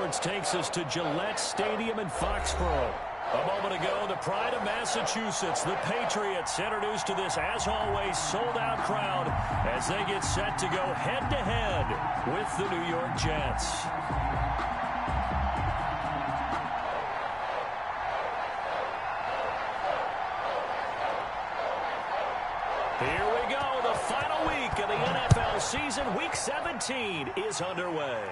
sports takes us to Gillette Stadium in Foxborough. A moment ago, the pride of Massachusetts, the Patriots, introduced to this, as always, sold-out crowd as they get set to go head-to-head with the New York Jets. Here we go. The final week of the NFL season. Week 17 is underway.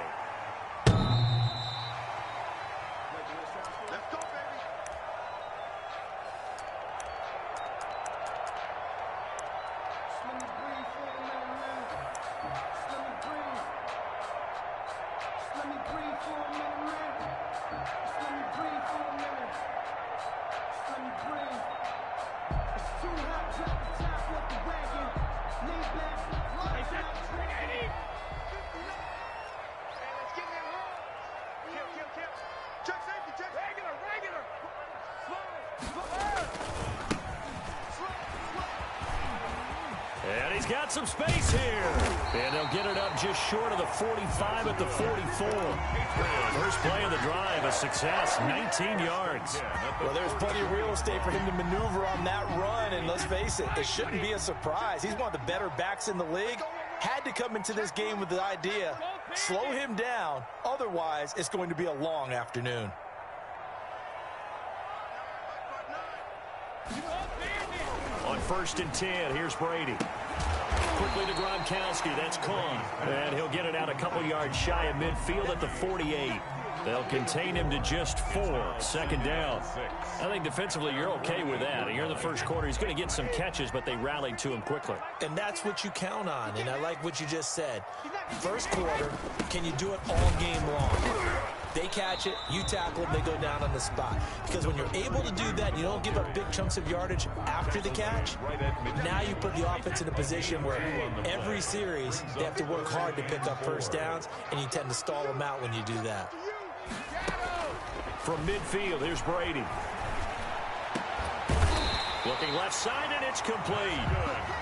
And he's got some space here. And they'll get it up just short of the 45 at the 44. First play of the drive, a success, 19 yards. Well, there's plenty of real estate for him to maneuver on that run. And let's face it, it shouldn't be a surprise. He's one of the better backs in the league. Had to come into this game with the idea, slow him down. Otherwise, it's going to be a long afternoon. On 1st and 10, here's Brady. Quickly to Gronkowski, that's Kong. And he'll get it out a couple yards shy of midfield at the 48. They'll contain him to just 4. Second down. I think defensively you're okay with that. You're in the first quarter. He's going to get some catches, but they rallied to him quickly. And that's what you count on. And I like what you just said. First quarter, can you do it all game long? They catch it, you tackle them, they go down on the spot. Because when you're able to do that, you don't give up big chunks of yardage after the catch. Now you put the offense in a position where every series they have to work hard to pick up first downs, and you tend to stall them out when you do that. From midfield, here's Brady. Looking left side, and it's complete.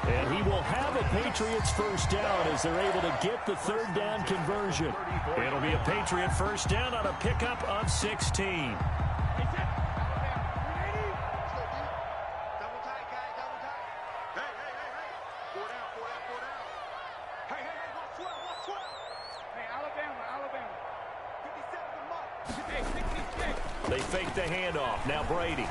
And he will have a Patriots first down as they're able to get the third down conversion. It'll be a Patriot first down on a pickup of 16. They fake the handoff. Now Brady.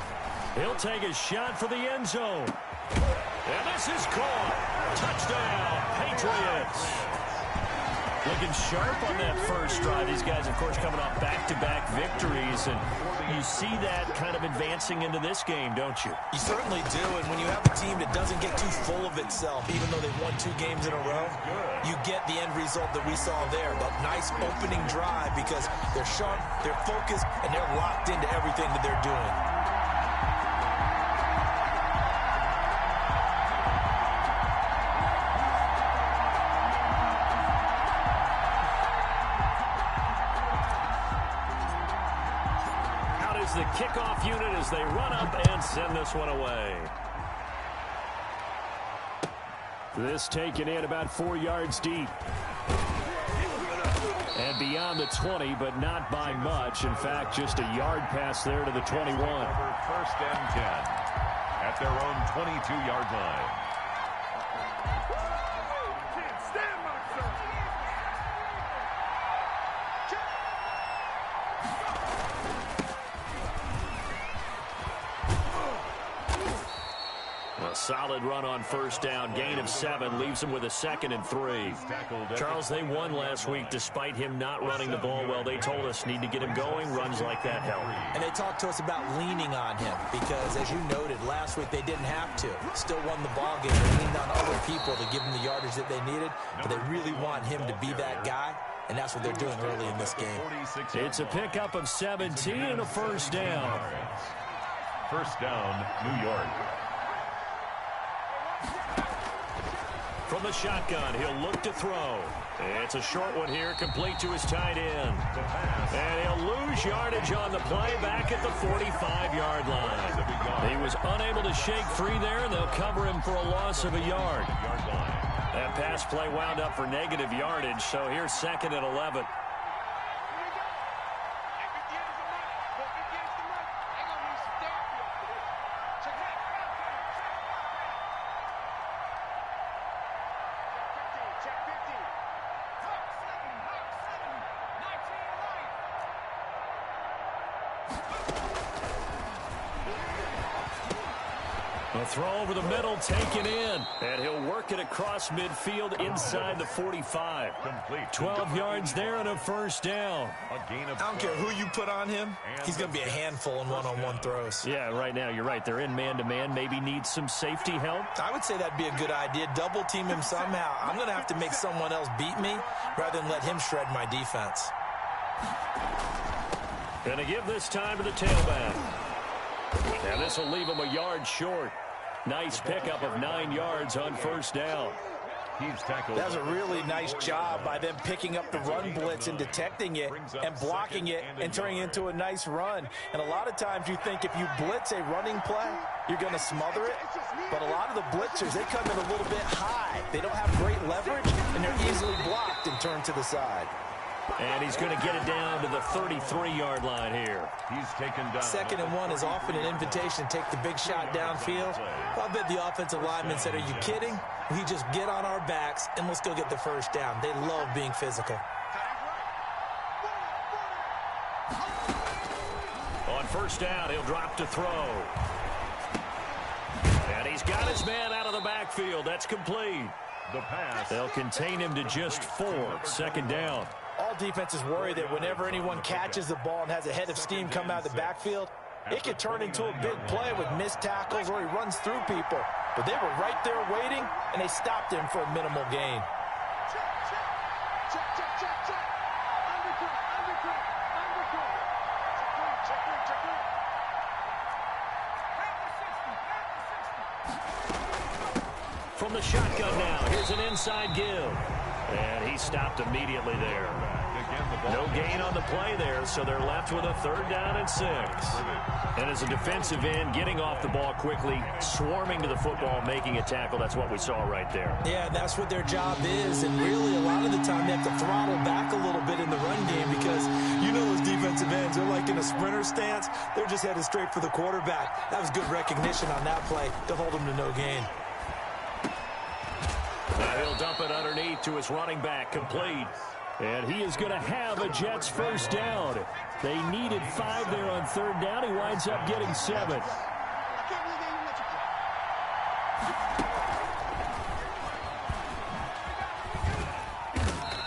He'll take a shot for the end zone. And this is caught. Touchdown, Patriots. Looking sharp on that first drive. These guys, of course, coming off back-to-back victories. And you see that kind of advancing into this game, don't you? You certainly do. And when you have a team that doesn't get too full of itself, even though they've won 2 games in a row, you get the end result that we saw there. That nice opening drive because they're sharp, they're focused, and they're locked into everything that they're doing. The kickoff unit as they run up and send this one away. This taken in about 4 yards deep. And beyond the 20, but not by much. In fact, just a yard pass there to the 21. First and 10 at their own 22-yard line. Solid run on first down. Gain of 7 leaves him with a 2nd and 3. Charles, they won last week despite him not running the ball well. They told us need to get him going. Runs like that help. And they talked to us about leaning on him because, as you noted, last week they didn't have to. Still won the ball game. They leaned on other people to give them the yardage that they needed, but they really want him to be that guy, and that's what they're doing early in this game. It's a pickup of 17 and a first down. First down, New York. From the shotgun, he'll look to throw. It's a short one here, complete to his tight end. And he'll lose yardage on the play back at the 45-yard line. He was unable to shake free there, and they'll cover him for a loss of a yard. That pass play wound up for negative yardage, so here's 2nd and 11. A throw over the middle, taken in. And he'll work it across midfield inside the 45. 12 yards there and a first down. I don't care who you put on him. He's going to be a handful in one-on-one throws. Yeah, right now, you're right. They're in man-to-man. Maybe need some safety help. I would say that'd be a good idea. Double team him somehow. I'm going to have to make someone else beat me rather than let him shred my defense. Going to give this time to the tailback. And this will leave him a yard short. Nice pickup of 9 yards on first down. That's a really nice job by them picking up the run blitz and detecting it and blocking it and turning it into a nice run. And a lot of times you think if you blitz a running play, you're going to smother it. But a lot of the blitzers, they come in a little bit high. They don't have great leverage, and they're easily blocked and turned to the side. And he's going to get it down to the 33-yard line here. He's taken down. 2nd and 1 is often an invitation to take the big shot downfield. I bet the offensive lineman said, are you kidding? We just get on our backs and let's go get the first down. They love being physical. On first down, he'll drop to throw. And he's got his man out of the backfield. That's complete. The pass. They'll contain him to just 4. 2nd down. All defenses worry that whenever anyone catches the ball and has a head of steam come out of the backfield, it could turn into a big play with missed tackles or he runs through people. But they were right there waiting, and they stopped him for a minimal gain. From the shotgun now, here's an inside give. And he stopped immediately there. No gain on the play there, so they're left with a 3rd down and 6. And as a defensive end, getting off the ball quickly, swarming to the football, making a tackle, that's what we saw right there. Yeah, that's what their job is, and really a lot of the time they have to throttle back a little bit in the run game because you know those defensive ends, they're like in a sprinter stance. They're just headed straight for the quarterback. That was good recognition on that play to hold him to no gain. He'll dump it underneath to his running back, complete. And he is going to have a Jets first down. They needed 5 there on 3rd down. He winds up getting 7.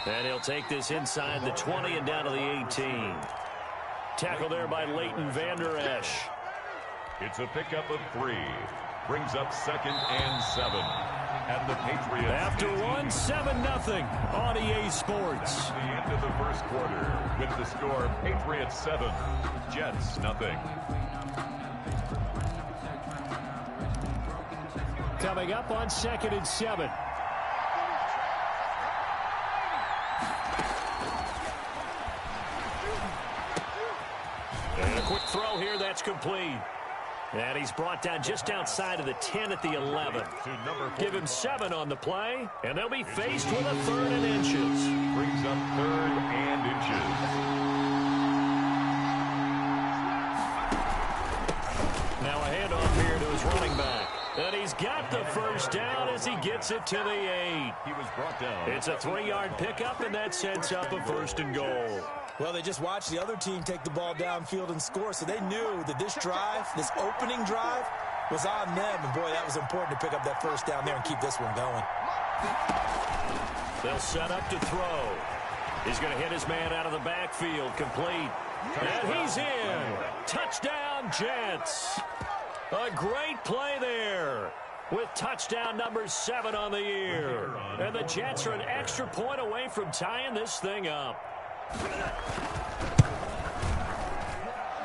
And he'll take this inside the 20 and down to the 18. Tackle there by Leighton Vander Esch. It's a pickup of 3. Brings up 2nd and 7. And the Patriots. After 1, 7-0 on EA Sports. The end of the first quarter with the score Patriots 7, Jets 0. Coming up on 2nd and 7. And a quick throw here, that's complete. And he's brought down just outside of the 10 at the 11. Give him 7 on the play, and they'll be faced with a 3rd and inches. Brings up 3rd and inches. Now a handoff here to his running back. And he's got the first down as he gets it to the 8. He was brought down. It's a 3-yard pickup, and that sets up a 1st and goal. Well, they just watched the other team take the ball downfield and score, so they knew that this drive, this opening drive, was on them. And, boy, that was important to pick up that first down there and keep this one going. They'll set up to throw. He's going to hit his man out of the backfield, complete. And he's in. Touchdown, Jets. A great play there with touchdown number 7 on the year. And the Jets are an extra point away from tying this thing up.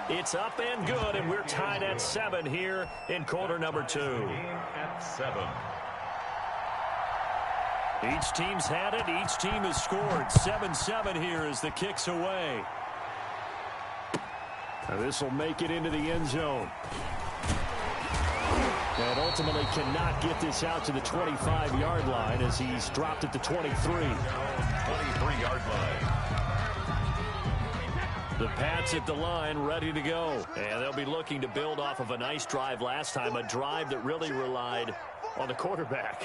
It's up and good, and we're tied at 7 here in quarter number 2. At 7. Each team's had it. Each team has scored. 7-7 here as the kick's away. This will make it into the end zone. And ultimately cannot get this out to the 25-yard line as he's dropped at the 23. 23-yard line. The Pats at the line, ready to go. And they'll be looking to build off of a nice drive last time, a drive that really relied on the quarterback.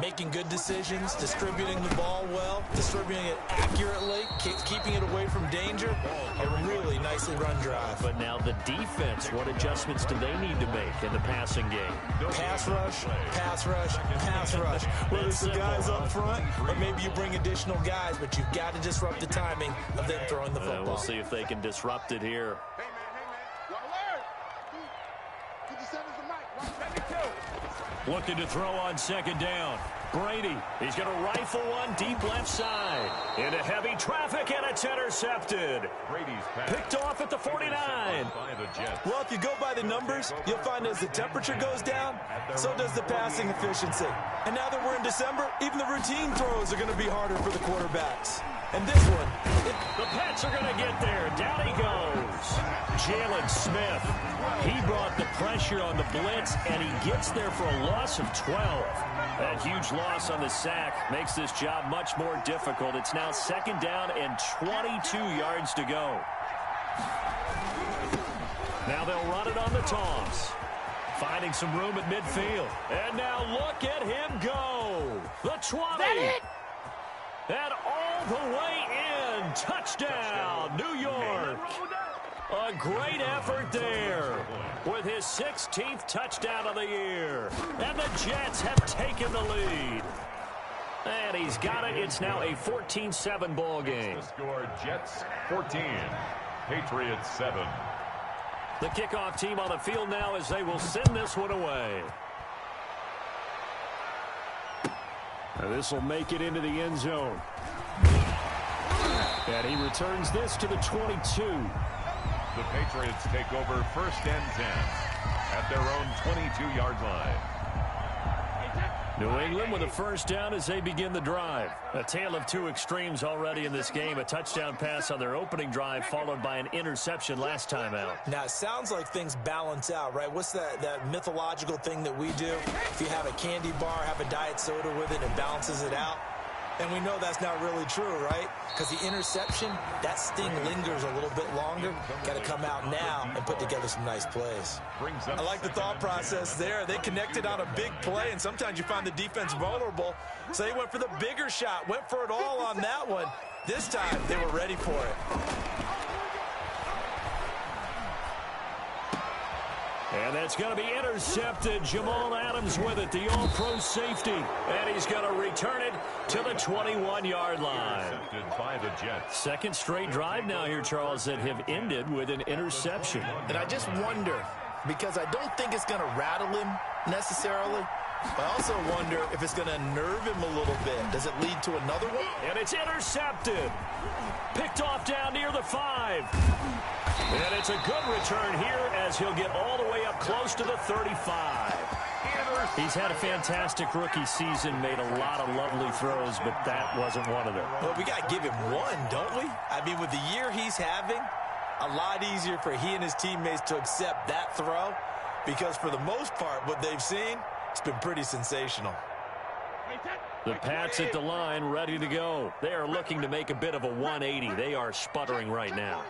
Making good decisions, distributing the ball well, distributing it accurately, keeping it away from danger. A really nicely run drive. But now the defense, what adjustments do they need to make in the passing game? Pass rush, pass rush, pass rush. Whether it's the guys up front or maybe you bring additional guys, but you've got to disrupt the timing of them throwing the football. We'll see if they can disrupt it here. Looking to throw on second down. Brady, he's going to rifle one deep left side. Into heavy traffic, and it's intercepted. Picked off at the 49. Well, if you go by the numbers, you'll find as the temperature goes down, so does the passing efficiency. And now that we're in December, even the routine throws are going to be harder for the quarterbacks. And this one, the Pats are going to get there. Down he goes. Jalen Smith. He brought the pressure on the blitz, and he gets there for a loss of 12. That huge loss on the sack makes this job much more difficult. It's now second down and 22 yards to go. Now they'll run it on the toss. Finding some room at midfield. And now look at him go. The 20. And all the way in. Touchdown, New York. A great effort there with his 16th touchdown of the year. And the Jets have taken the lead. And he's got it. It's now a 14-7 ball game. The score, Jets 14, Patriots 7. The kickoff team on the field now as they will send this one away. And this will make it into the end zone. And he returns this to the 22. The Patriots take over first and 10 at their own 22-yard line. New England with a first down as they begin the drive. A tale of two extremes already in this game. A touchdown pass on their opening drive followed by an interception last time out. Now, it sounds like things balance out, right? What's that mythological thing that we do? If you have a candy bar, have a diet soda with it, it balances it out. And we know that's not really true, right? Because the interception, that sting lingers a little bit longer. Got to come out now and put together some nice plays. I like the thought process there. They connected on a big play, and sometimes you find the defense vulnerable. So they went for the bigger shot, went for it all on that one. This time, they were ready for it. And that's going to be intercepted. Jamal Adams with it, the all-pro safety. And he's going to return it to the 21-yard line. Intercepted by the Jets. Second straight drive now here, Charles, that have ended with an interception. And I just wonder, because I don't think it's going to rattle him necessarily, but I also wonder if it's going to nerve him a little bit. Does it lead to another one? And it's intercepted. Picked off down near the 5. And it's a good return here as he'll get all the way up close to the 35. He's had a fantastic rookie season, made a lot of lovely throws, but that wasn't one of them. Well, we got to give him one, don't we? I mean, with the year he's having, a lot easier for he and his teammates to accept that throw because for the most part, what they've seen, it's been pretty sensational. The Pats at the line, ready to go. They are looking to make a bit of a 180. They are sputtering right now.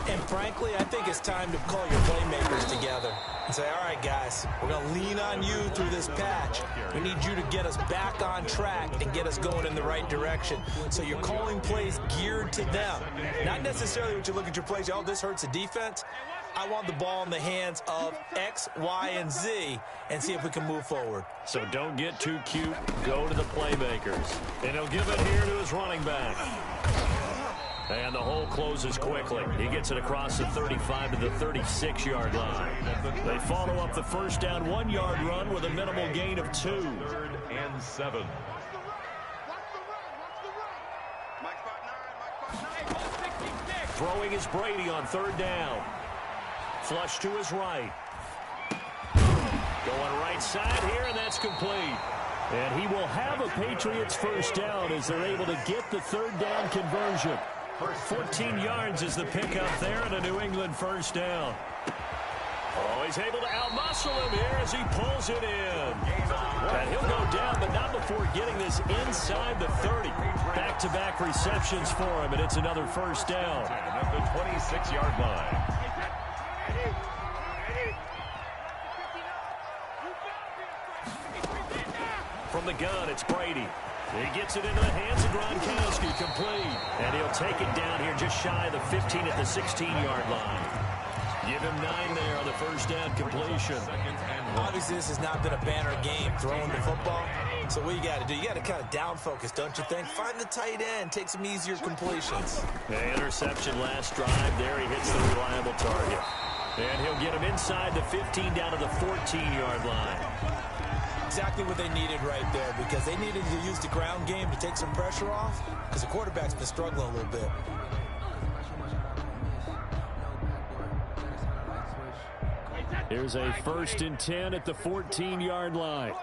And frankly, I think it's time to call your playmakers together and say, all right, guys, we're going to lean on you through this patch. We need you to get us back on track and get us going in the right direction. So you're calling plays geared to them. Not necessarily what you look at your plays, oh, this hurts the defense. I want the ball in the hands of X, Y, and Z and see if we can move forward. So don't get too cute. Go to the playmakers. And he'll give it here to his running back. And the hole closes quickly. He gets it across the 35 to the 36-yard line. They follow up the first down 1-yard run with a minimal gain of 2. 3rd and 7. Throwing is Brady on 3rd down. Flush to his right. Going right side here, and that's complete. And he will have a Patriots first down as they're able to get the 3rd down conversion. 14 yards is the pickup there and a New England first down. Oh, he's able to outmuscle him here as he pulls it in. And he'll go down, but not before getting this inside the 30. Back-to-back receptions for him, and it's another first down. At the 26-yard line. from the gun. It's Brady. He gets it into the hands of Gronkowski, complete. And he'll take it down here just shy of the 15 at the 16-yard line. Give him 9 there on the first down completion. Obviously, this has not been a banner game throwing the football. So what you got to do, you got to kind of down focus, don't you think? Find the tight end, take some easier completions. Interception last drive. There he hits the reliable target. And he'll get him inside the 15 down to the 14-yard line. Exactly what they needed right there, because they needed to use the ground game to take some pressure off, because the quarterback's been struggling a little bit. Here's a 1st and 10 at the 14-yard line.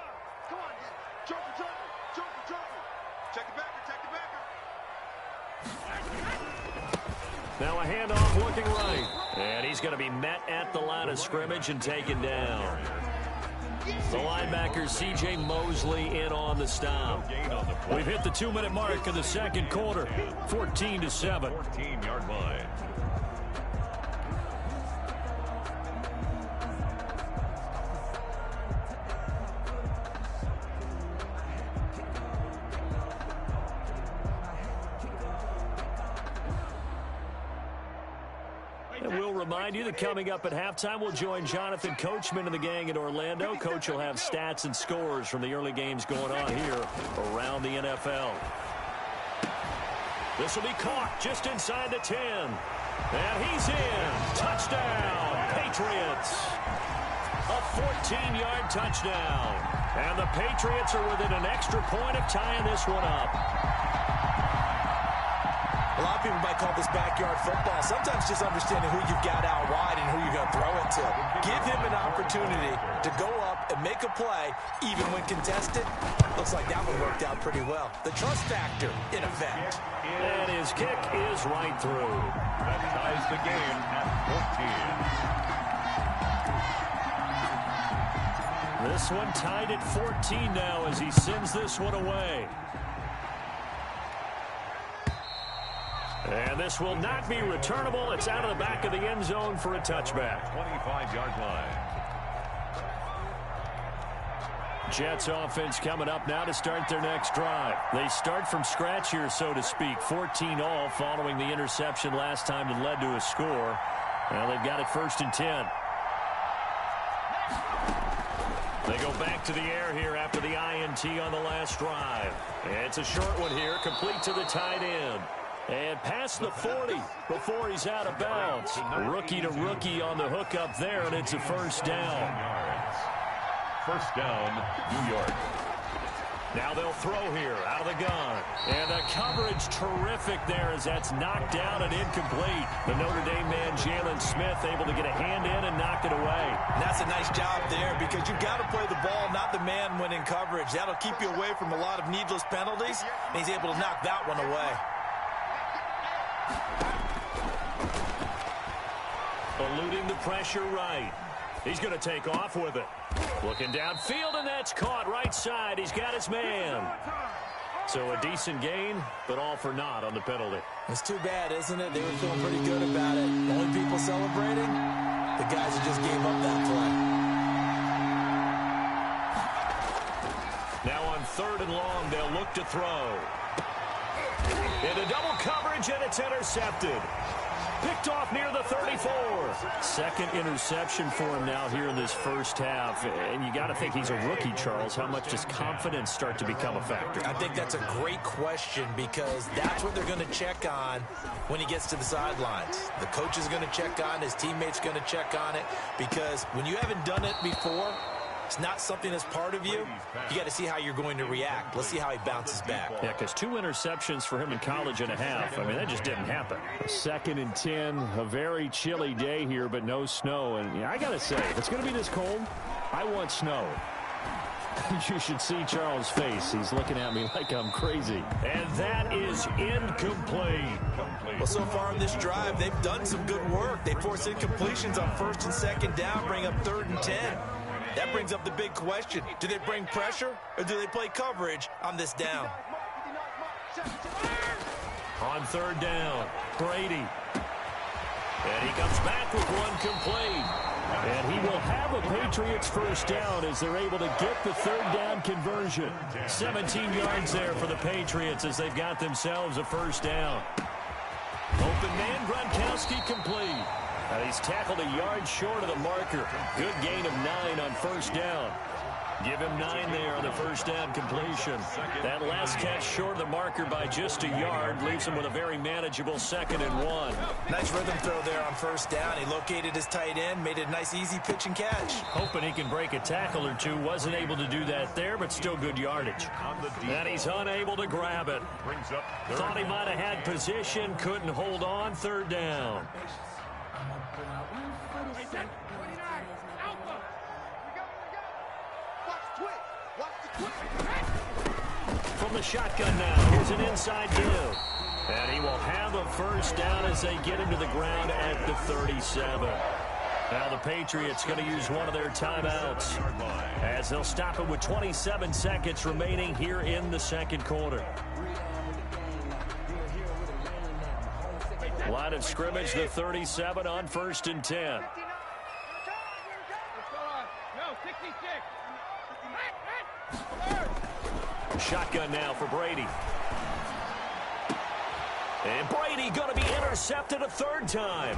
Now a handoff looking right. And he's going to be met at the line of scrimmage and taken down. The linebacker, C.J. Mosley, in on the stop. We've hit the 2-minute mark of the second quarter. 14-7. 14-yard line. Remind you that coming up at halftime, we'll join Jonathan Coachman and the gang in Orlando. Coach will have stats and scores from the early games going on here around the NFL. This will be caught just inside the 10. And he's in. Touchdown, Patriots. A 14-yard touchdown. And the Patriots are within an extra point of tying this one up. A lot of people might call this backyard football. Sometimes just understanding who you've got out wide and who you're going to throw it to. Give him an opportunity to go up and make a play, even when contested. Looks like that one worked out pretty well. The trust factor, in effect. And his kick is right through. That ties the game at 14. This one tied at 14 now as he sends this one away. And this will not be returnable. It's out of the back of the end zone for a touchback. 25-yard line. Jets offense coming up now to start their next drive. They start from scratch here, so to speak. 14-all following the interception last time that led to a score. Now they've got it 1st and 10. They go back to the air here after the INT on the last drive. It's a short one here, complete to the tight end. And past the 40 before he's out of bounds. Rookie to rookie on the hook up there, and it's a first down. First down, New York. Now they'll throw here out of the gun. And the coverage terrific there as that's knocked down and incomplete. The Notre Dame man, Jalen Smith, able to get a hand in and knock it away. And that's a nice job there because you've got to play the ball, not the man when in coverage. That'll keep you away from a lot of needless penalties, and he's able to knock that one away. Eluding the pressure right. He's going to take off with it. Looking downfield, and that's caught right side. He's got his man. So a decent gain, but all for naught on the penalty. It's too bad, isn't it? They were feeling pretty good about it. The only people celebrating, the guys who just gave up that play. Now on 3rd and long, they'll look to throw. Into double coverage, and it's intercepted. Picked off near the 34. Second interception for him now here in this first half. And you got to think he's a rookie, Charles. How much does confidence start to become a factor? I think that's a great question because that's what they're going to check on when he gets to the sidelines. The coach is going to check on, his teammates going to check on it, because when you haven't done it before, it's not something that's part of you. You got to see how you're going to react. Let's see how he bounces back. Yeah, because 2 interceptions for him in college and a half. I mean, that just didn't happen. 2nd and 10, a very chilly day here, but no snow. And I got to say, if it's going to be this cold, I want snow. You should see Charles' face. He's looking at me like I'm crazy. And that is incomplete. Well, so far in this drive, they've done some good work. They force incompletions on 1st and 2nd down, bring up 3rd and 10. That brings up the big question. Do they bring pressure or do they play coverage on this down? On 3rd down, Brady. And he comes back with one complete. And he will have a Patriots first down as they're able to get the third down conversion. 17 yards there for the Patriots as they've got themselves a first down. Open man, Gronkowski complete. And he's tackled a yard short of the marker. Good gain of 9 on first down. Give him 9 there on the first down completion. That last catch short of the marker by just a yard leaves him with a very manageable 2nd and 1. Nice rhythm throw there on first down. He located his tight end, made it a nice easy pitch and catch. Hoping he can break a tackle or two. Wasn't able to do that there, but still good yardage. And he's unable to grab it. Thought he might have had position, couldn't hold on. Third down. From the shotgun now, here's an inside give. And he will have a first down as they get him to the ground at the 37. Now the Patriots going to use one of their timeouts as they'll stop it with 27 seconds remaining here in the second quarter. Line of scrimmage, the 37 on 1st and 10. Shotgun now for Brady. And Brady going to be intercepted a third time.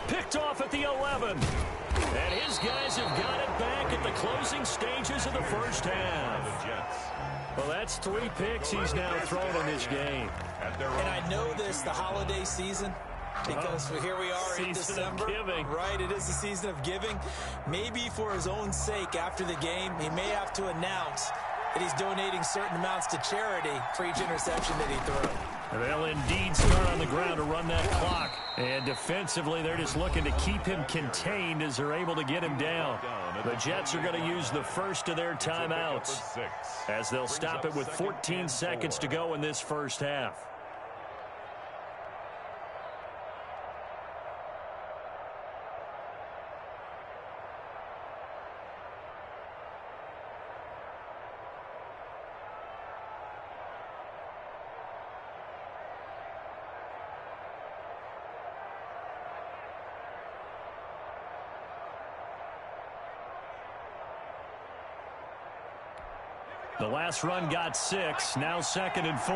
Picked off at the 11. And his guys have got it back at the closing stages of the first half. Well, that's 3 picks he's now thrown in this game. And I know this, the holiday season, because here we are in December. Right, it is the season of giving. Maybe for his own sake after the game, he may have to announce that he's donating certain amounts to charity for each interception that he threw. They'll indeed start on the ground to run that clock. And defensively, they're just looking to keep him contained as they're able to get him down. The Jets are going to use the first of their timeouts as they'll stop it with 14 seconds to go in this first half. The last run got 6, now 2nd and 4.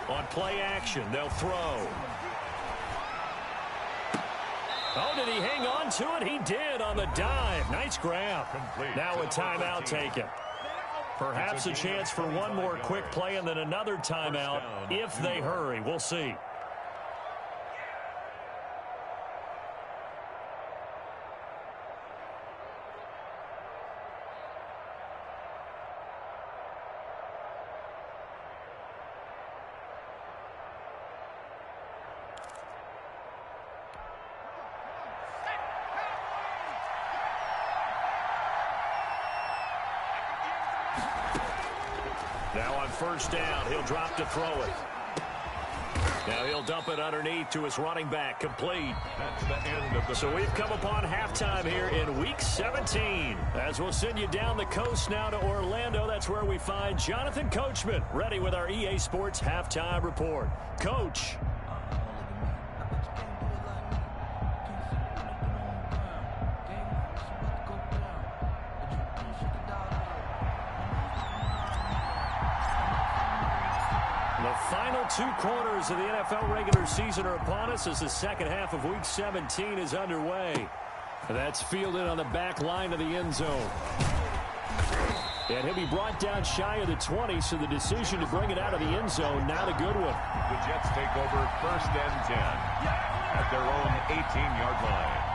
On play action, they'll throw. Oh, did he hang on to it? He did on the dive. Nice grab. Now a timeout taken. Perhaps a chance for one more quick play and then another timeout if they hurry. We'll see. Now on first down, he'll drop to throw it. Now he'll dump it underneath to his running back, complete. That's the end of the So we've come upon halftime here in Week 17. As we'll send you down the coast now to Orlando, that's where we find Jonathan Coachman, ready with our EA Sports Halftime Report. Coach. The final 2 quarters of the NFL regular season are upon us as the second half of Week 17 is underway. That's fielded on the back line of the end zone. And he'll be brought down shy of the 20, so the decision to bring it out of the end zone, not a good one. The Jets take over 1st and 10 at their own 18-yard line.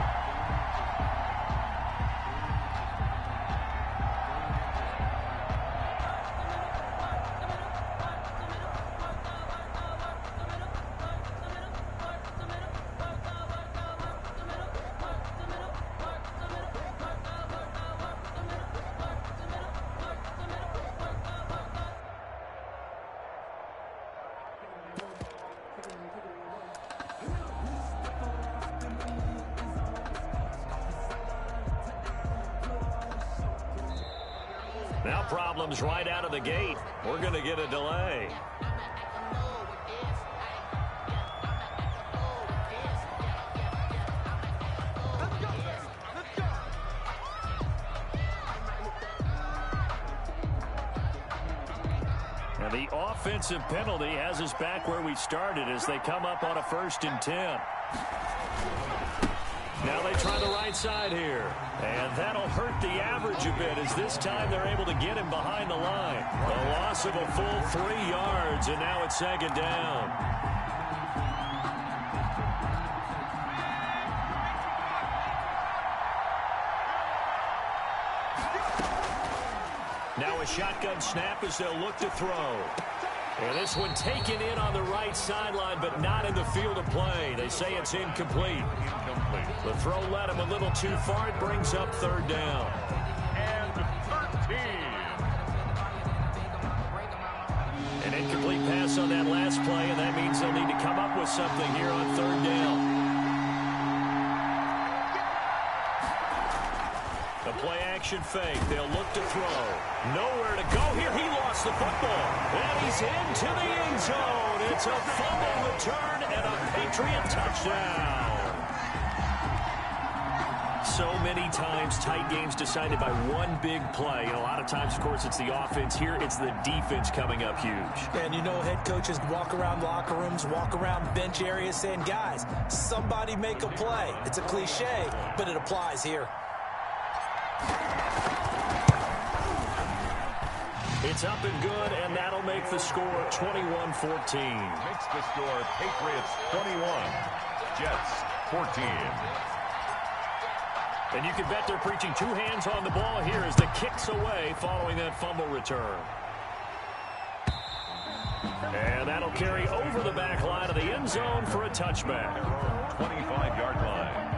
Now problems right out of the gate. We're going to get a delay. And the offensive penalty has us back where we started as they come up on a 1st and 10. Now they try the right side here. And that'll hurt the average a bit as this time they're able to get him behind the line. A loss of a full 3 yards, and now it's 2nd down. Now a shotgun snap as they'll look to throw. And this one taken in on the right sideline, but not in the field of play. They say it's incomplete. The throw led him a little too far. It brings up 3rd down. And 13. An incomplete pass on that last play, and that means they'll need to come up with something here on 3rd down. The play action fake. They'll look to throw. Nowhere to go here. He lost the football. And he's into the end zone. It's a fumble return and a Patriot touchdown. So many times tight games decided by one big play. And a lot of times, of course, it's the offense. Here, it's the defense coming up huge. And you know head coaches walk around locker rooms, walk around bench areas saying, guys, somebody make a play. It's a cliche, but it applies here. It's up and good, and that'll make the score 21-14. Makes the score Patriots 21, Jets 14. And you can bet they're preaching 2 hands on the ball here as the kick's away following that fumble return. And that'll carry over the back line of the end zone for a touchback. 25-yard line.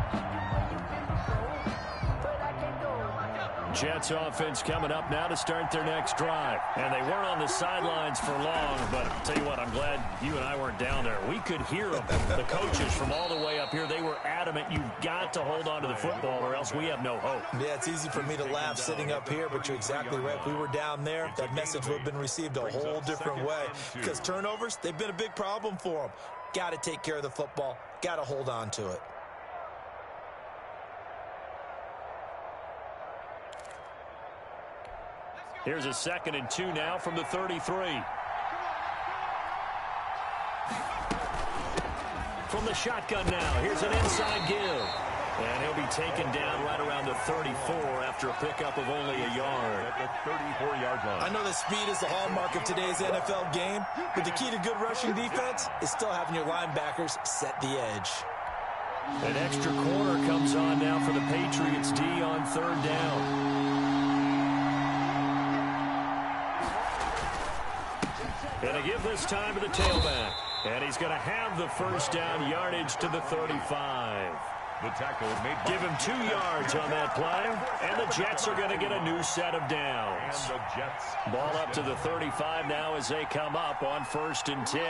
Jets offense coming up now to start their next drive. And they weren't on the sidelines for long, but I'll tell you what, I'm glad you and I weren't down there. We could hear them, the coaches from all the way up here. They were adamant, you've got to hold on to the football or else we have no hope. Yeah, it's easy for me to laugh sitting up here, but you're exactly right. If we were down there, that message would have been received a whole different way. Because turnovers, they've been a big problem for them. Got to take care of the football. Got to hold on to it. Here's a 2nd and 2 now from the 33. From the shotgun now, here's an inside give. And he'll be taken down right around the 34 after a pickup of only a yard. At the 34-yard line. I know that speed is the hallmark of today's NFL game, but the key to good rushing defense is still having your linebackers set the edge. An extra corner comes on now for the Patriots D on 3rd down. Going to give this time to the tailback. And he's going to have the 1st down yardage to the 35. The tackle made. Give him 2 yards on that play. And the Jets are going to get a new set of downs. And the Jets. Ball up to the 35 now as they come up on 1st and 10.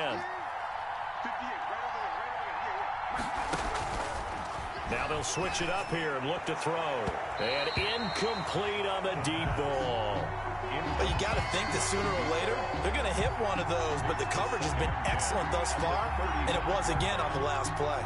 Now they'll switch it up here and look to throw. And incomplete on the deep ball. But you got to think that sooner or later, they're going to hit one of those. But the coverage has been excellent thus far, and it was again on the last play.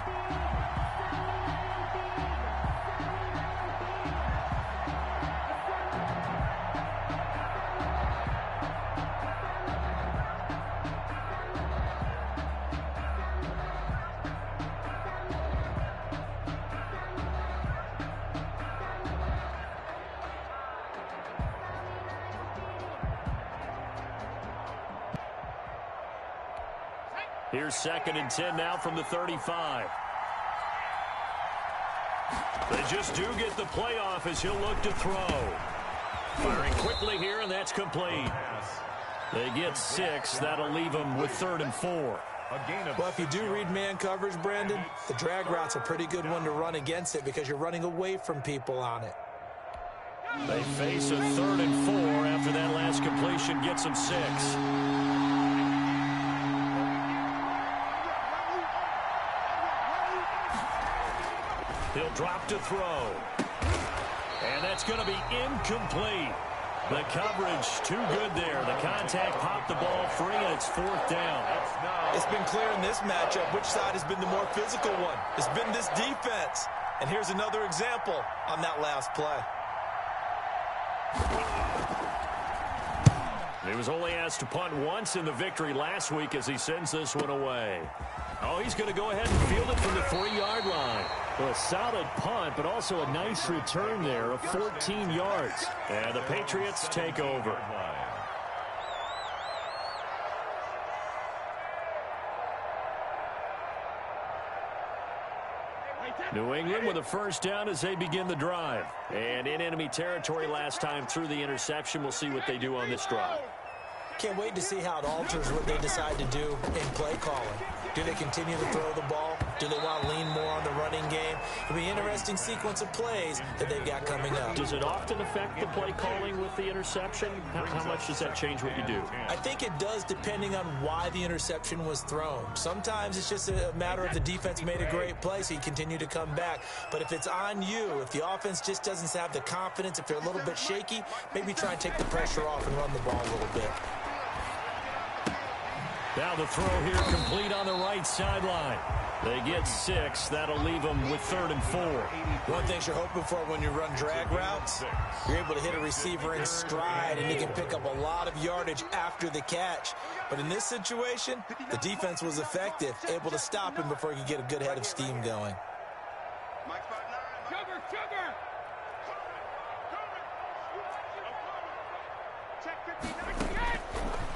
Here's 2nd and 10 now from the 35. They just do get the playoff as he'll look to throw. Firing quickly here, and that's complete. They get 6. That'll leave them with 3rd and 4. Well, if you do read man coverage, Brandon, the drag route's a pretty good one to run against it because you're running away from people on it. They face a 3rd and 4 after that last completion gets them 6. He'll drop to throw. And that's going to be incomplete. The coverage too good there. The contact popped the ball free, and it's 4th down. It's been clear in this matchup which side has been the more physical one. It's been this defense. And here's another example on that last play. He was only asked to punt once in the victory last week as he sends this one away. Oh, he's going to go ahead and field it from the 3-yard line. Well, a solid punt, but also a nice return there of 14 yards. And the Patriots take over. New England with a first down as they begin the drive. And in enemy territory last time through the interception. We'll see what they do on this drive. Can't wait to see how it alters what they decide to do in play calling. Do they continue to throw the ball? Do they want to lean more on the running game? It'll be an interesting sequence of plays that they've got coming up. Does it often affect the play calling with the interception? How much does that change what you do? I think it does depending on why the interception was thrown. Sometimes it's just a matter of the defense made a great play, so you continue to come back. But if it's on you, if the offense just doesn't have the confidence, if they're a little bit shaky, maybe try and take the pressure off and run the ball a little bit. Now the throw here complete on the right sideline. They get 6. That'll leave them with 3rd and 4. One thing you're hoping for when you run drag routes, you're able to hit a receiver in stride, and you can pick up a lot of yardage after the catch. But in this situation, the defense was effective, able to stop him before he could get a good head of steam going.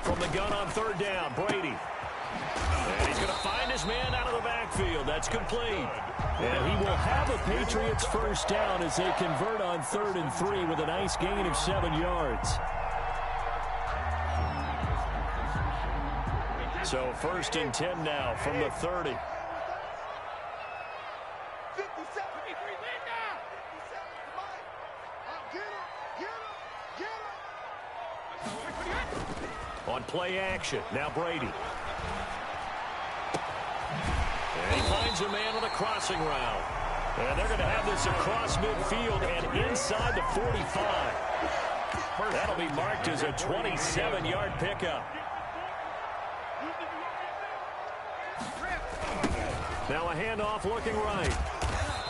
From the gun on 3rd down, Brady. And he's going to find his man out of the backfield. That's complete. And he will have a Patriots first down as they convert on 3rd and 3 with a nice gain of 7 yards. So 1st and 10 now from the 30. On play action, now Brady. And he finds a man on a crossing route. And they're going to have this across midfield and inside the 45. That'll be marked as a 27-yard pickup. Now a handoff looking right.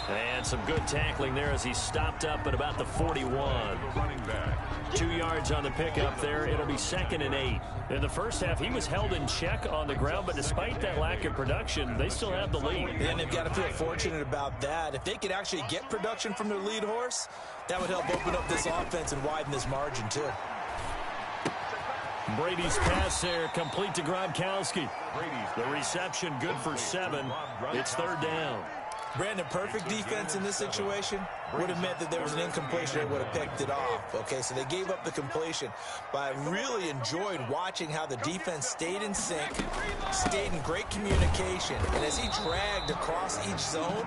And some good tackling there as he stopped up at about the 41. 2 yards on the pickup there. It'll be 2nd and 8. In the first half, he was held in check on the ground, but despite that lack of production, they still have the lead. And they've got to feel fortunate about that. If they could actually get production from their lead horse, that would help open up this offense and widen this margin, too. Brady's pass there, complete to Gronkowski. The reception good for 7. It's 3rd down. Brandon, perfect defense in this situation would have meant that there was an incompletion. They would have picked it off. Okay, so they gave up the completion. But I really enjoyed watching how the defense stayed in sync, stayed in great communication. And as he dragged across each zone,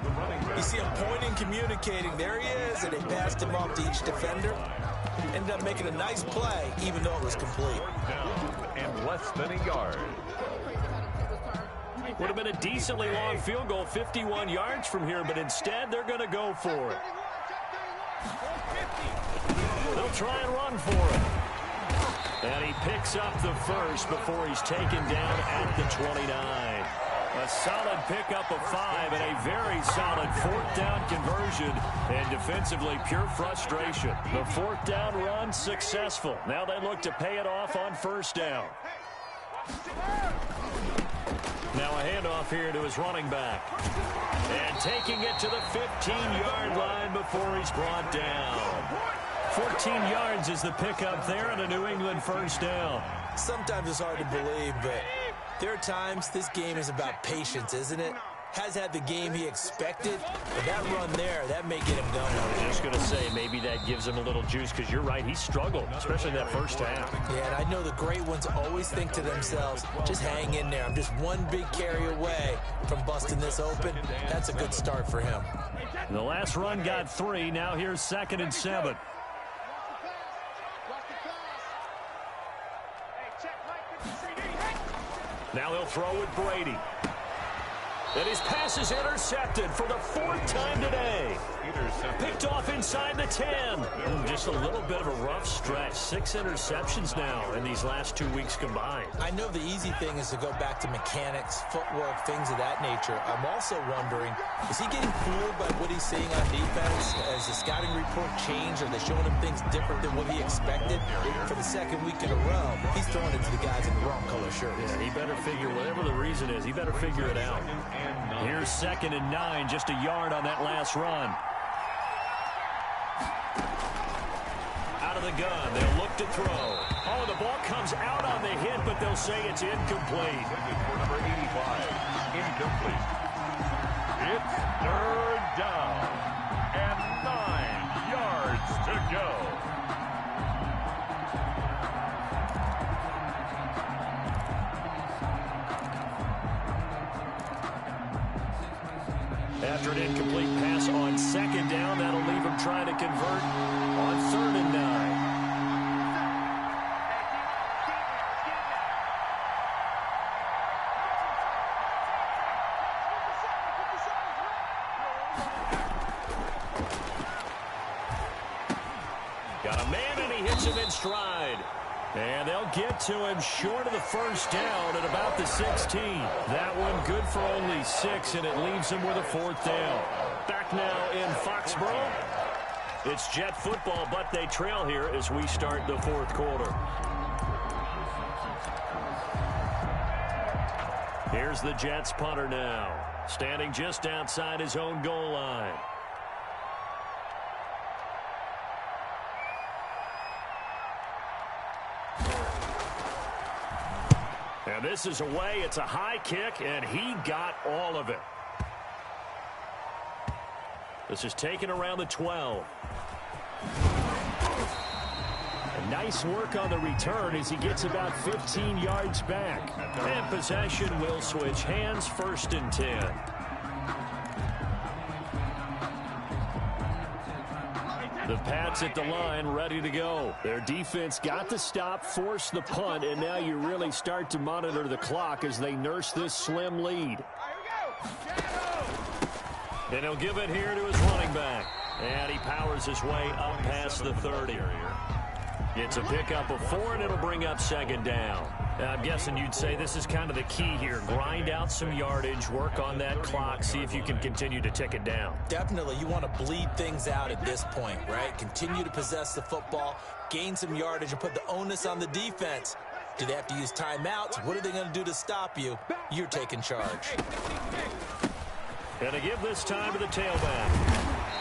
you see him pointing, communicating. There he is, and they passed him off to each defender. Ended up making a nice play, even though it was complete. And less than a yard. Would have been a decently long field goal, 51 yards from here, but instead they're going to go for it. They'll try and run for it. And he picks up the first before he's taken down at the 29. A solid pickup of 5 and a very solid 4th down conversion. And defensively, pure frustration. The 4th down run successful. Now they look to pay it off on 1st down. Now a handoff here to his running back. And taking it to the 15-yard line before he's brought down. 14 yards is the pickup there on a New England first down. Sometimes it's hard to believe, but there are times this game is about patience, isn't it? Has had the game he expected, but that run there, that may get him going. I was just going to say, maybe that gives him a little juice, because you're right, he struggled, especially in that first half. Yeah, and I know the great ones always think to themselves, just hang in there. I'm just one big carry away from busting this open. That's a good start for him. The last run got 3. Now here's 2nd and 7. Now he'll throw with Brady. And his pass is intercepted for the 4th time today. Picked off inside the 10. Just a little bit of a rough stretch. 6 interceptions now in these last 2 weeks combined. I know the easy thing is to go back to mechanics, footwork, things of that nature. I'm also wondering, is he getting fooled by what he's seeing on defense? Has the scouting report changed? Are they showing him things different than what he expected? For the 2nd week in a row, he's throwing it to the guys in the wrong color shirts. Yeah, he better figure, whatever the reason is, he better figure it out. Here's 2nd and 9, just a yard on that last run. Out of the gun, they'll look to throw. Oh, the ball comes out on the hit, but they'll say it's incomplete. For number 85, incomplete. It's 3rd down and 9 yards to go. After an incomplete pass on 2nd down, that'll leave him trying to convert on 3rd and 9. Got a man, and he hits him in stride. And they'll get to him short of the 1st down at about the 16. That one good for only 6, and it leaves him with a 4th down. Back now in Foxborough. It's Jet football, but they trail here as we start the 4th quarter. Here's the Jets punter now, standing just outside his own goal line. And this is away. It's a high kick, and he got all of it. This is taken around the 12. And nice work on the return as he gets about 15 yards back. And possession will switch hands, 1st and 10. The Pats at the line, ready to go. Their defense got the stop, forced the punt, and now you really start to monitor the clock as they nurse this slim lead. And he'll give it here to his running back. And he powers his way up past the 30. It's a pickup of 4, and it'll bring up 2nd down. Now, I'm guessing you'd say this is kind of the key here. Grind out some yardage, work on that clock, see if you can continue to tick it down. Definitely, you want to bleed things out at this point, right? Continue to possess the football, gain some yardage, and put the onus on the defense. Do they have to use timeouts? What are they going to do to stop you? You're taking charge. And to give this time to the tailback.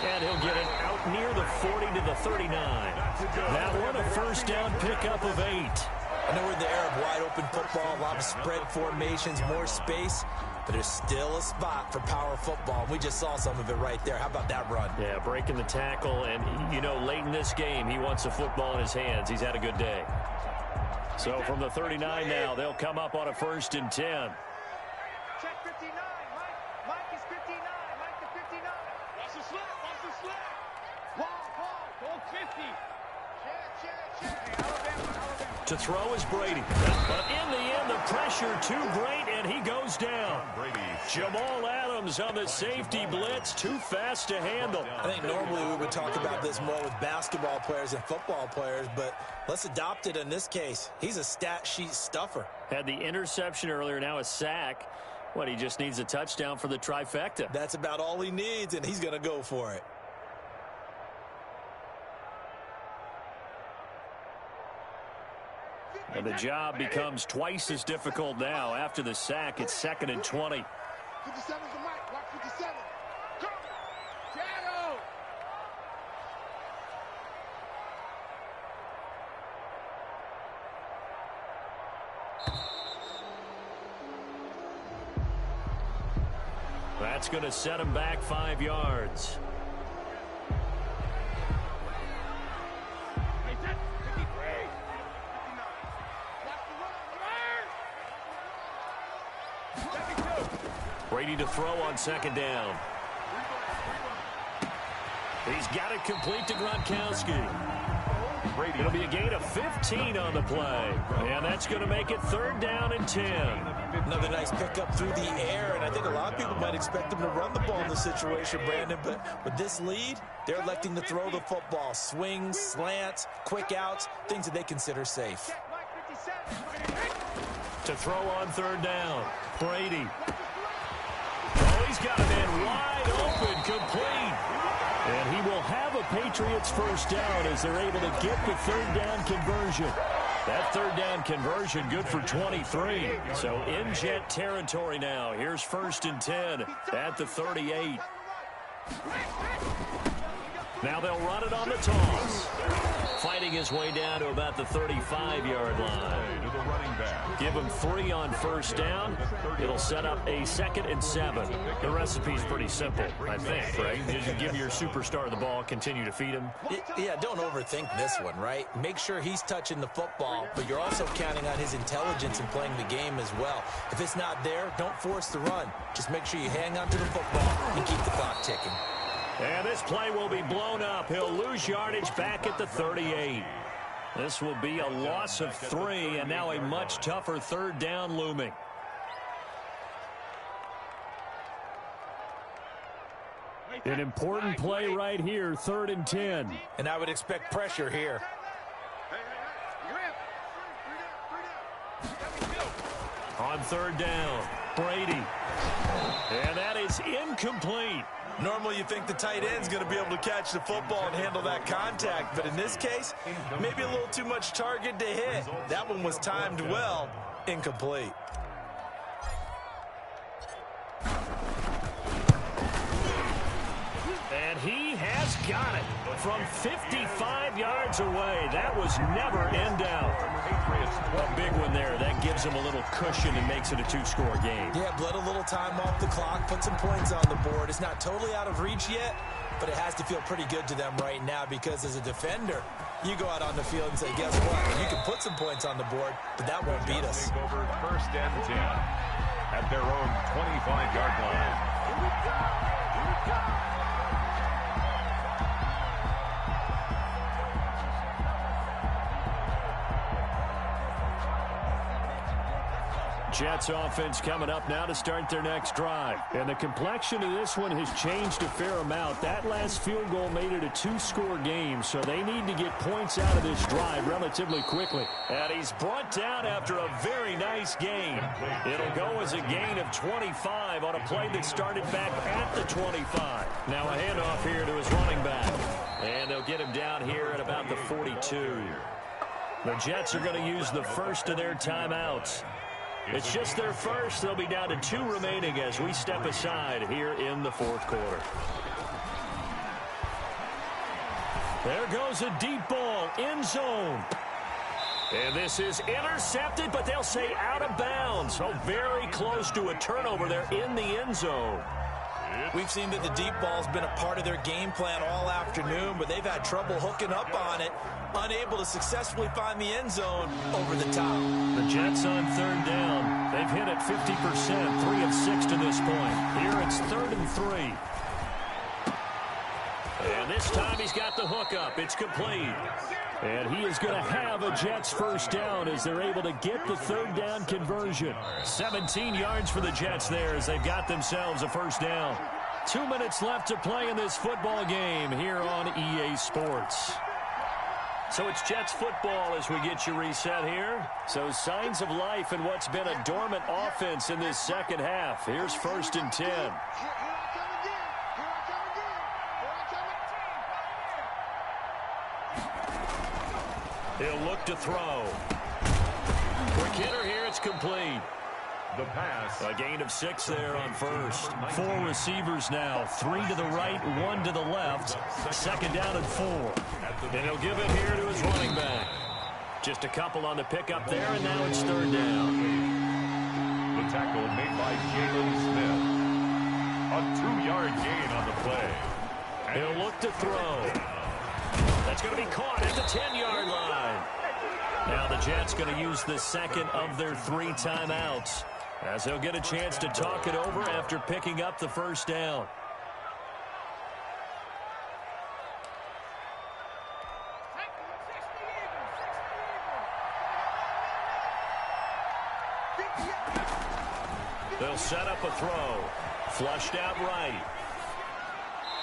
And he'll get it out near the 40 to the 39. That one a 1st down pickup of 8. I know we're in the era of wide-open football, a lot of spread formations, more space, but there's still a spot for power football. We just saw some of it right there. How about that run? Yeah, breaking the tackle, and, you know, late in this game, he wants the football in his hands. He's had a good day. So from the 39 now, they'll come up on a 1st and 10. Check 59. Mike is 59. Mike to 59. Watch the slip. Watch the slip. Paul, 50. Check. Alabama. To throw is Brady. But in the end, the pressure too great, and he goes down. Jamal Adams on the safety blitz, too fast to handle. I think normally we would talk about this more with basketball players and football players, but let's adopt it in this case. He's a stat sheet stuffer. Had the interception earlier, now a sack. What, he just needs a touchdown for the trifecta. That's about all he needs, and he's going to go for it. And the job becomes twice as difficult now. After the sack, it's 2nd and 20. 57's the Mike. Watch 57. Come. Shadow. That's going to set him back 5 yards. Brady to throw on 2nd down. He's got it complete to Gronkowski. Brady. It'll be a gain of 15 on the play. And that's going to make it 3rd down and 10. Another nice pickup through the air, and I think a lot of people might expect them to run the ball in this situation, Brandon, but with this lead, they're electing to throw the football. Swings, slants, quick outs, things that they consider safe. To throw on 3rd down, Brady. Oh, he's got a man wide open, complete. And he will have a Patriots 1st down as they're able to get the 3rd down conversion. That 3rd down conversion good for 23. So in Jet territory now. Here's 1st and 10 at the 38. Now they'll run it on the toss. Fighting his way down to about the 35-yard line. To the running back. Give him 3 on 1st down. It'll set up a 2nd and 7. The recipe's pretty simple, I think, right? Just give your superstar the ball, continue to feed him. Yeah, don't overthink this one, right? Make sure he's touching the football, but you're also counting on his intelligence in playing the game as well. If it's not there, don't force the run. Just make sure you hang on to the football and keep the clock ticking. And this play will be blown up. He'll lose yardage back at the 38. This will be a loss of 3, and now a much tougher 3rd down looming. An important play right here, 3rd and 10. And I would expect pressure here. On 3rd down, Brady. And that is incomplete. Normally you think the tight end's going to be able to catch the football and handle that contact, but in this case, maybe a little too much target to hit. That one was timed well, incomplete. And he has got it from 55 yards away. That was never in doubt. A big one there. That gives him a little cushion and makes it a 2-score game. Yeah, bled a little time off the clock, put some points on the board. It's not totally out of reach yet, but it has to feel pretty good to them right now because as a defender, you go out on the field and say, guess what? You can put some points on the board, but that won't beat us. Take over 1st and 10 at their own 25-yard line. Here we go! Here we go! Jets offense coming up now to start their next drive. And the complexion of this one has changed a fair amount. That last field goal made it a 2-score game, so they need to get points out of this drive relatively quickly. And he's brought down after a very nice gain. It'll go as a gain of 25 on a play that started back at the 25. Now a handoff here to his running back. And they'll get him down here at about the 42. The Jets are going to use the first of their timeouts. It's just their first. They'll be down to 2 remaining as we step aside here in the 4th quarter. There goes a deep ball, end zone. And this is intercepted, but they'll say out of bounds. So very close to a turnover there in the end zone. We've seen that the deep ball's been a part of their game plan all afternoon, but they've had trouble hooking up on it, unable to successfully find the end zone over the top. The Jets on 3rd down. They've hit it 50%, 3 of 6 to this point. Here it's 3rd and 3. And this time he's got the hook up. It's complete. And he is going to have a Jets 1st down as they're able to get the 3rd down conversion. 17 yards for the Jets there as they've got themselves a 1st down. 2 minutes left to play in this football game here on EA Sports. So it's Jets football as we get you reset here. So signs of life in what's been a dormant offense in this second half. Here's 1st and 10. He'll look to throw. Quick hitter here. It's complete. The pass. A gain of 6 there on 1st. 4 receivers now. 3 to the right, 1 to the left. 2nd down and 4. And he'll give it here to his running back. Just a couple on the pickup there, and now it's 3rd down. The tackle made by Jalen Smith. A 2-yard gain on the play. He'll look to throw. That's going to be caught at the 10-yard line. Now the Jets going to use the 2nd of their 3 timeouts as they'll get a chance to talk it over after picking up the 1st down. They'll set up a throw. Flushed out right.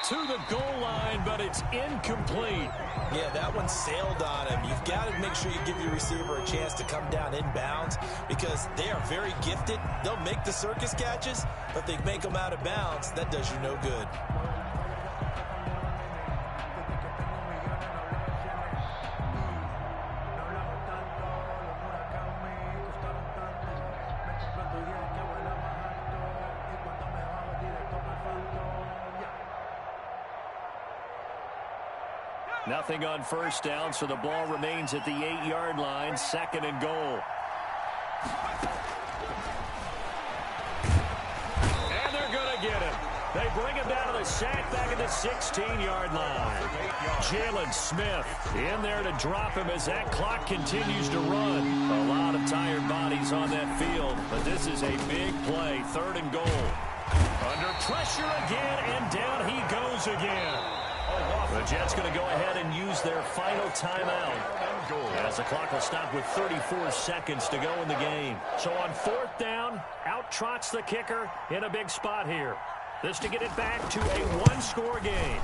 To the goal line, but it's incomplete. Yeah, that one sailed on him. You've got to make sure you give your receiver a chance to come down inbounds because they are very gifted. They'll make the circus catches, but they make them out of bounds. That does you no good. Nothing on first down, so the ball remains at the 8-yard line, 2nd and goal. And they're going to get him. They bring him down to the sack back at the 16-yard line. Jalen Smith in there to drop him as that clock continues to run. A lot of tired bodies on that field, but this is a big play, 3rd and goal. Under pressure again, and down he goes again. The Jets going to go ahead and use their final timeout as the clock will stop with 34 seconds to go in the game. So on 4th down, out trots the kicker in a big spot here. This to get it back to a 1-score game.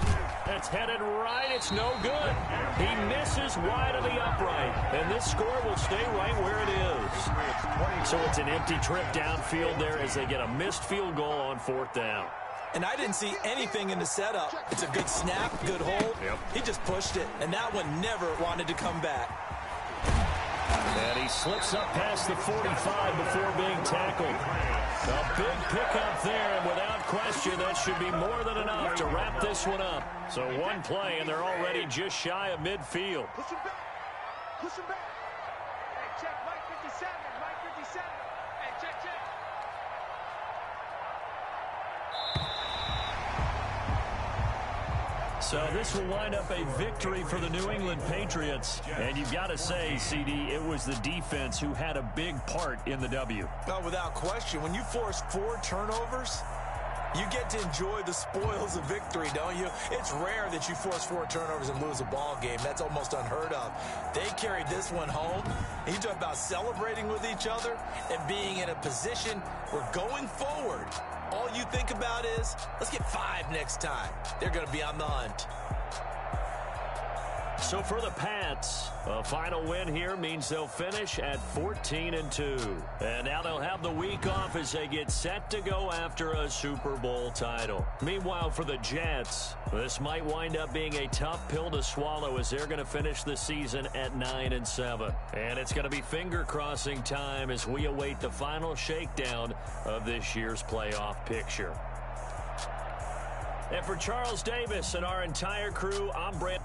It's headed right. It's no good. He misses wide of the upright, and this score will stay right where it is. So it's an empty trip downfield there as they get a missed field goal on 4th down. And I didn't see anything in the setup. It's a good snap, good hold. Yep. He just pushed it, and that one never wanted to come back. And he slips up past the 45 before being tackled. A big pickup there, and without question, that should be more than enough to wrap this one up. So one play, and they're already just shy of midfield. Push him back. Push him back. Hey, check Mike 57. Mike 57. Hey, check, check. So this will wind up a victory for the New England Patriots. And you've got to say, CD, it was the defense who had a big part in the W. Oh, without question. When you force 4 turnovers, you get to enjoy the spoils of victory, don't you? It's rare that you force 4 turnovers and lose a ball game. That's almost unheard of. They carried this one home. And you talk about celebrating with each other and being in a position where going forward, all you think about is, let's get 5 next time. They're going to be on the hunt. So for the Pats, a final win here means they'll finish at 14-2. And now they'll have the week off as they get set to go after a Super Bowl title. Meanwhile, for the Jets, this might wind up being a tough pill to swallow as they're going to finish the season at 9-7. And it's going to be finger-crossing time as we await the final shakedown of this year's playoff picture. And for Charles Davis and our entire crew, I'm Brent.